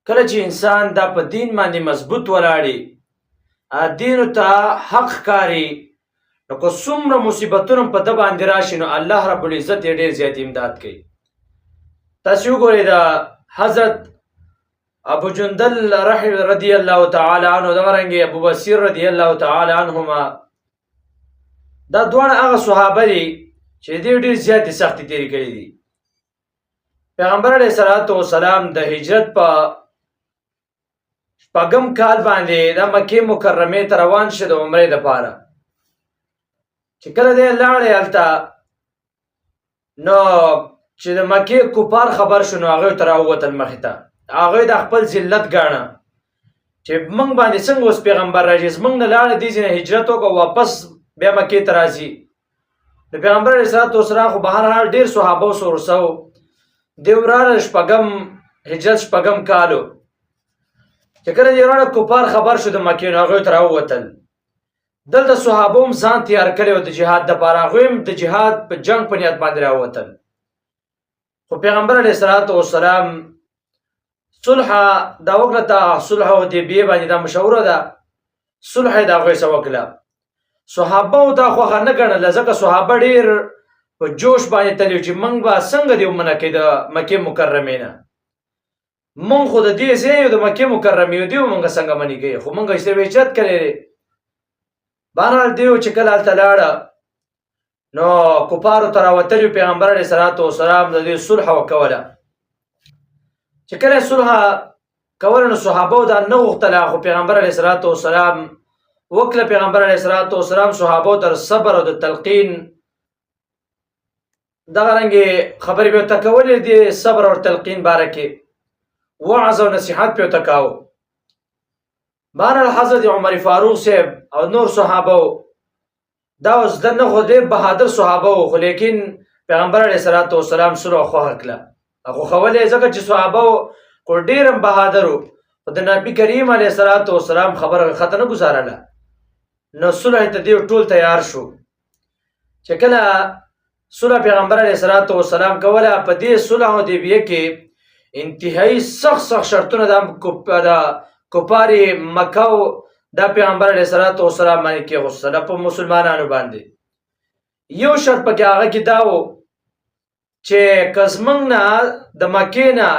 کله چې انسان دا په دین باندې مضبوط ولاړي دین ته حق کاری نو که څومره مصیبتونه په ده باندې راشي نو الله رب العزت یې ډېر زیات امداد کوي. تاسو وګورئ د حضرت ابو جندل رضی الله تعالی عنه دغه رنګې ابو بصیر رضی الله تعالی عنهما دا دواړه هغه صحابه دي چې دوی ډېر زیاتې سختې تېرې کړي دي. پیغمبر علیه الصلاة والسلام د هجرت په شپږم کال باندې د مکې مکرمې ته روان شه د عمرې دپاره. چې کله دی لاړې هلته نو چې د مکې کفار خبر شو نو هغوی ته راووتل مخې ته. هغوی د خپل ذلت ګاڼه چې موږ باندې څنګه اوس پیغمبر راځي، زموږ نه لاړې دې ځای نه هجرت وکړو واپس بیا مکې ته راځي. د پیغمبر علیه الصلاة والسلام خو بهرحال ډېر صحابه و ورسه و. دی وراله هجرت شپږم کالو چې کله دی وراله کفار خبر شو د مکې نو هغوی ته راووتل. دلته صحابه هم ځان تیار کړی و د جهاد دپاره، هغوی هم د جهاد په جنګ په نیت باندې راووتل. خو پیغمبر علیه الصلاة والسلام صلح دا وکړه، ته صلح حدیبیې باندې دا مشهوره ده، صلح یې د هغوی سره وکړه. صحابه دا خوښه نه ګڼله ځکه صحابه ډېر په جوش باندې تللي چې موږ به څنګه دې ومنع کړي د مکې مکرمې نه، موږ خو د دې ځای یو د مکې مکرمې یو، دې به موږ څنګه منع کوي، خو موږ یې سره هجرت کړی دی. بهرحال دیو چې کله هلته لاړه نو کفارو ته راوتلي پیغمبر علیه الصلاة والسلام د دې صلح وکوله. چې کله یې صلح کوله نو صحابو دا نه غوښتله، خو پیغمبر علیه الصلاة والسلام وکړه. پیغمبر علیه الصلاة والسلام صحابو ته صبر او د تلقین دغه رنګې خبرې به ورته کولې، د صبر او تلقین باره کې وعظ او نصیحت به ورته کاوه. بهرحال حضرت عمر فاروق صاحب او نور صحابه دا اوس د نه خو ډېر بهادر صحابه وو، خو لیکن پیغمبر علیه الصلاة والسلام صلح خوښه کړه، خوښولې ځکه چې صحابه خو ډېر هم بهادر وو، خو د نبي کریم علیه الصلاة والسلام خبره خطه نه ګزارله. نو صلح ته دی ټول تیار شو. چې کله صلح پیغمبر علیه الصلاة والسلام کوله، په دې صلح حدیبیه کې انتهایی سخت شرطونه د کفار مکه دا پیغمبر علیه الصلاة والسلام باندې کېغوستل په مسلمانانو باندې. یو شرط پکې هغه کې دا و چې که زموږ نه د مکې نه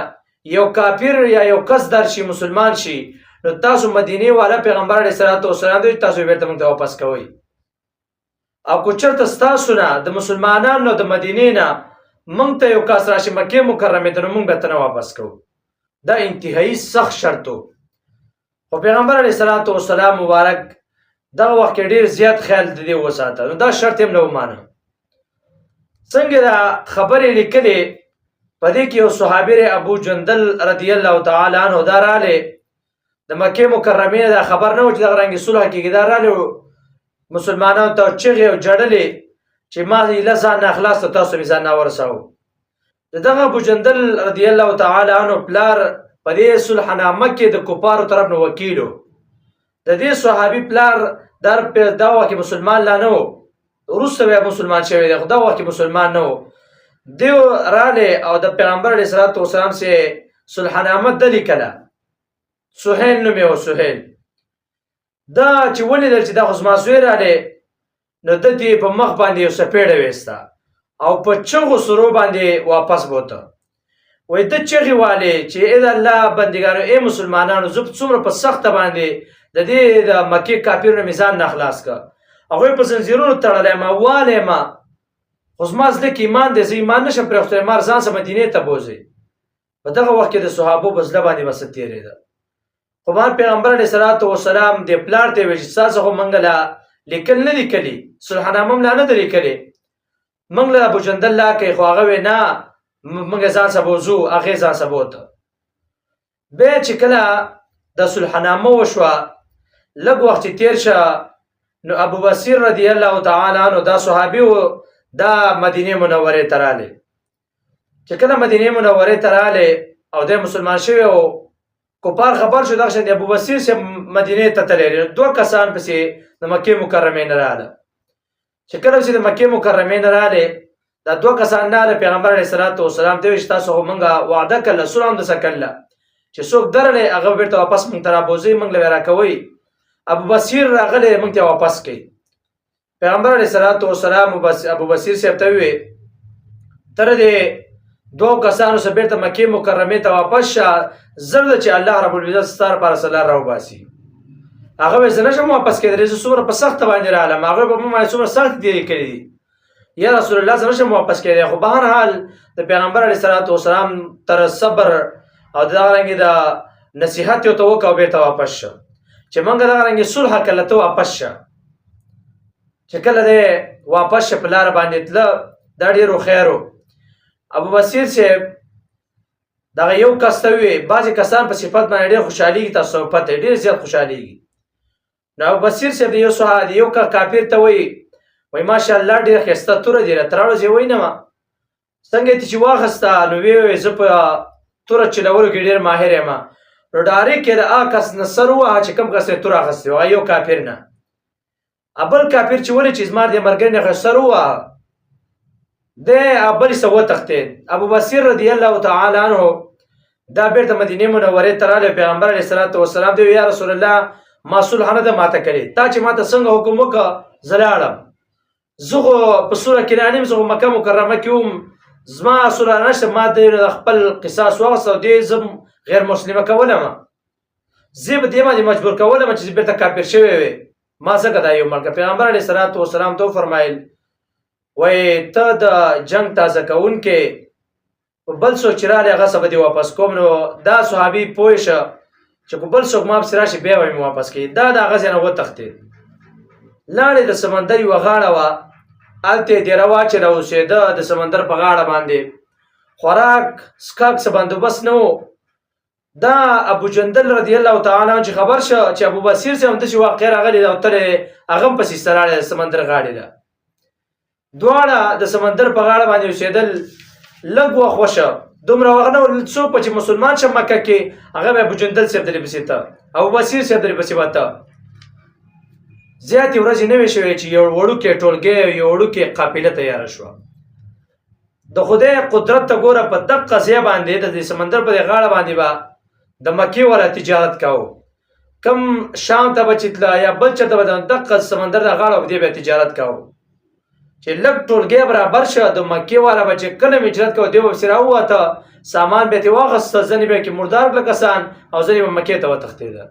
یو کافر یا یو کس درشي مسلمان شي نو تاسو مدینې والا پیغمبر علیه الصلاة والسلام دی تاسو بیرته موږ ته واپس کوئ، او که چېرته ستاسو نه د مسلمانانو د مدینې نه موږ ته یو کس راشي مکې مکرمې ته نو موږ بیرته نه واپس کوو. دا انتهایی سخت شرط و. خو پیغمبر علیه الصلاة والسلام مبارک دغه وخت کې ډېر زیات خیال د دې وساته، نو دا شرط یې هم نه ومانه. څنګه دا خبرې لیکلې په دې کې یو صحابي ابو جندل رضی الله تعالی عنه دا راغلی د مکې مکرمې دا خبر نه و چې دغه رنګې صلح کېږي، دا راغلی مسلمانانو ته چغې او جړلې چې ما ایله ځان نه اخلاص ته تاسو مې ځان نه ورسوو. د دغه ابو جندل رضی الله تعالی عنه پلار په دې صلحنامه کې د کفارو طرف نه وکیل و. د دې صحابي پلار دا وخت کې مسلمان لا نه و، وروسته بیا مسلمان شوی دی، خو دا وخت کې مسلمان نه و. دیو راغلی او د پیغمبر علیه الصلاة والسلام سره صلحنامه ده لیکله، سهیل نوم یې و. سهیل دا چې ولیدل چې دا خو زما زوی راغلی نو ده دې په مخ باندې یو څپېړه ویسته او په چغو سرو باندې واپس بوته. وایي ده چغې والې چې ای د الله بندګانو، ای مسلمانانو، زه څومره په سخته باندې د دې د مکې کافرو نه مې ځان نه خلاص کړه، هغوی په زنځیرونو تړلی ما، والی ما، خو زما زړه کې ایمان دی، زه ایمان نشم پرېښودلی، ما ځان سره مدینې ته بوځئ. په دغه وخت کې د صحابو په زړه باندې به څه تېرېده. خو ما پیغمبر علیه الصلاة والسلام دې پلار ته یې ویل چې تاسو خو موږ له لیکل نه دي کلي، صلحنامه هم لا نه ده لیکلې، موږ له ابو جندل لا کوي، خو هغه ویل نه موږ ځان سره بوځو، هغې ځان سره بوته. بیا چې کله د صلحنامه وشوه لږ وخت چې تېر شه نو ابو بصیر رضی الله تعالی عنه دا صحابي و، دا مدینې منورې ته راغلی. چې کله مدینې منورې ته راغلی او دی مسلمان شوی او کفار خبر شو دغه شان د ابو بصیر صاحب مدینې ته تللی، دوه کسان پسې د مکې مکرمې نه راغله. چې کله پسې د مکې مکرمې نه راغلی دا دوه کسان راغله، پیغمبر علیه الصلاة والسلام ته ویل چې تاسو خو موږ وعده کړله، صلح هم دسه کړله، چې څوک درلې هغه بیرته واپس مونږ ته رابوځي، مونږ له راکوي. ابو بصیر راغلی مونږ ته واپس کوي. پیغمبر علیه الصلاۃ والسلام ابو بصیر صاحب ته وی تر دې دوه کسانو سره بیرته مکه مکرمه ته واپس شه، زرد چې الله رب العزت ستاره پر صلی راو باسي. هغه زه نشم واپس کېدلی، زه څومره په سخت باندې رالم، هغه به ما څومره سخت دی کړی دي. یا رسول الله زه نشم واپس کېدلی. خو به هر حال د پیغمبر علیه الصلاۃ والسلام تر صبر او دغه رنګې د نصیحت یو ته وکړه او بیرته واپس شه چې مونږ دغه رنګې صلح کله ته واپس شه. چې کله دی واپس شه په لاره باندې تله، دا ډېر خیر و. ابو بصیر صاحب دغه یو کس ته وی، بعضې کسان په صفت باندې ډېر خوشحالېږي، تاسو پته ډېر زیات خوشحالېږي. نو ابو بصیر صاحب د یو کافر ته وی ماشاءالله ډېر ښایسته توره دي، راته راوړه. زه یې وینم څنګه یې چې واخسته، نو ویې زه په توره چلولو کې ډېر ماهر یم. نو ډارېک یې د هغه کس نه سر ووهه چې کوم کس یې توره اخیستې وه، یو کافر نه. بل کافر چې ولې چې زما د ملګري نه سر ووهه، دی بلې څه وتښتېد. ابو بصیر رضی الله تعالی عنه دا بیرته مدینې منورې ته راغلی. پیغمبر علیه الصلاۃ والسلام دی یا رسول الله ما صلح نه ده ماته کړې، تا چې ماته څنګه حکم وکړه زه لاړم. زه خو په سوره کې رانیم، زه خو مکه مکرمه کې وم، زما صلح نشته، ما د خپل قصاص واخیسته او دې زه غیر مسلمه کولم، زه به دې باندې مجبور کولم چې بیرته کافر شوی وي، ما ځکه دا یو ملګری. پیغمبر علیه الصلاۃ والسلام ته وفرمایل وایي ته د جنګ تازه کوونکې بل څوک چې راغلی هغه څه به دې واپس کوم. نو دا صحابي پوه شه چې که بل څوک ما پسې راشي بیا به مې واپس کوي. دا د هغه ځای نه وتښتېد، لاړې د سمندر یوه غاړه وه، هلته یې دېره واچېده، اوسېده د سمندر په غاړه باندې. خوراک څښاک څه بندوبست نه و. دا ابو جندل رضی الله تعالی عنه چې خبر شه چې ابو بصیر صاحب همداسې واقع راغلی ده او تل هغه هم پسې ستړی د سمندر غاړې ده. دواړه د سمندر په غاړه باندې اوسېدل. لږ وخت وشه، دومره وخت نه و څوک چې مسلمان شه مکه کې، هغه به ابو جندل صاحب درې پسې ته، ابو بصیر صاحب درې پسې به ته. زیاتې ورځې نه وې شوې چې یو وړوکی ټولګی، یو وړوکې قافله تیاره شوه. د خدای قدرت ته ګوره، په دقه ځای باندې د سمندر په دې غاړه باندې به د مکې والا تجارت کوو، کم شام ته به چې تله یا بل چېرته به د دقه سمندر د غاړه په دې به تجارت کوو. چې لږ ټولګی برابر شه، د مکې والا به چې کله مې هجرت کوو دی به پسې راووته، سامان به یې ترې واخیسته، ځینې به یې کې مردار کړه کسان او ځینې به مکې ته وتښتېده.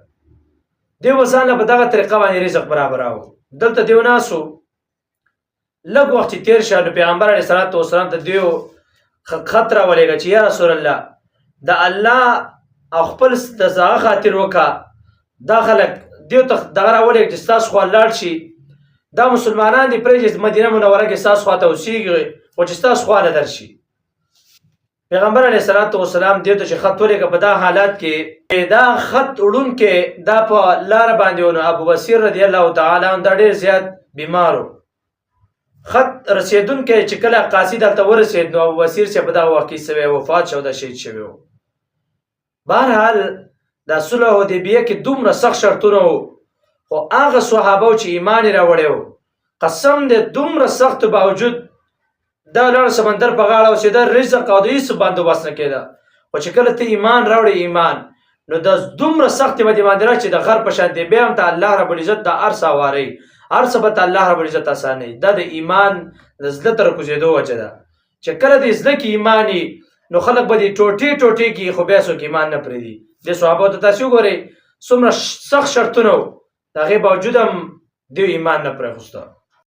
دی به ځان له په دغه طریقه باندې رزق برابراوه. دلته دیو ناست و، لږ وخت چې تېر شه نو پیغمبر علیه الصلاۃ والسلام ته دیو خط راولېږه چې یا رسول الله د الله او خپل د هغه خاطر وکړه، دا خلک دیو ته دغه راولېږه چې ستاسو خوا لاړ شي، دا مسلمانان دي پرېږدي مدینه منوره کې ستاسو خوا ته اوسېږي، خو چې ستاسو خوا نه درشي. پیغمبر علیه الصلاۃ والسلام دیو ته چې خط ولېږه په دا حالات کې، دا خط وړونکی دا په لاره باندې و. نو ابو بصیر رضی الله تعالی عنه دا ډېر زیات بیمار و. خط رسېدونکی چې کله قاصد هلته ورسېد نو ابو بصیر چې په دغه وخت کې څه وفات شو، دا شهید شوی و. بهرحال دا صلح حدیبیه کې دومره سخت شرطونه وو، خو هغه صحابه چې ایمان یې راوړی و، قسم دی دومره سختو باوجود دا لاړ سمندر په غاړه اوسېده، رزق او د هېڅ بندوبست نه کېده. خو چې کله ته ایمان راوړې ایمان، نو دا دومره سختې به دې باندې راشي چې د غر په شان دی، بیا هم ته الله رب العزت دا هر څه هواروي، هر څه به ته الله رب العزت اسانوي. دا د ایمان د زړه ته راکوزېدو وجه ده چې کله دې زړه کې ایمان وي نو خلک به دې ټوټې ټوټې کړي، خو بیا څوک ایمان نه پرېږدي. دې صحابو ته تاسې وګورئ څومره سخت شرطونه و، د هغې باوجود هم دوی ایمان نه پرېښوسته.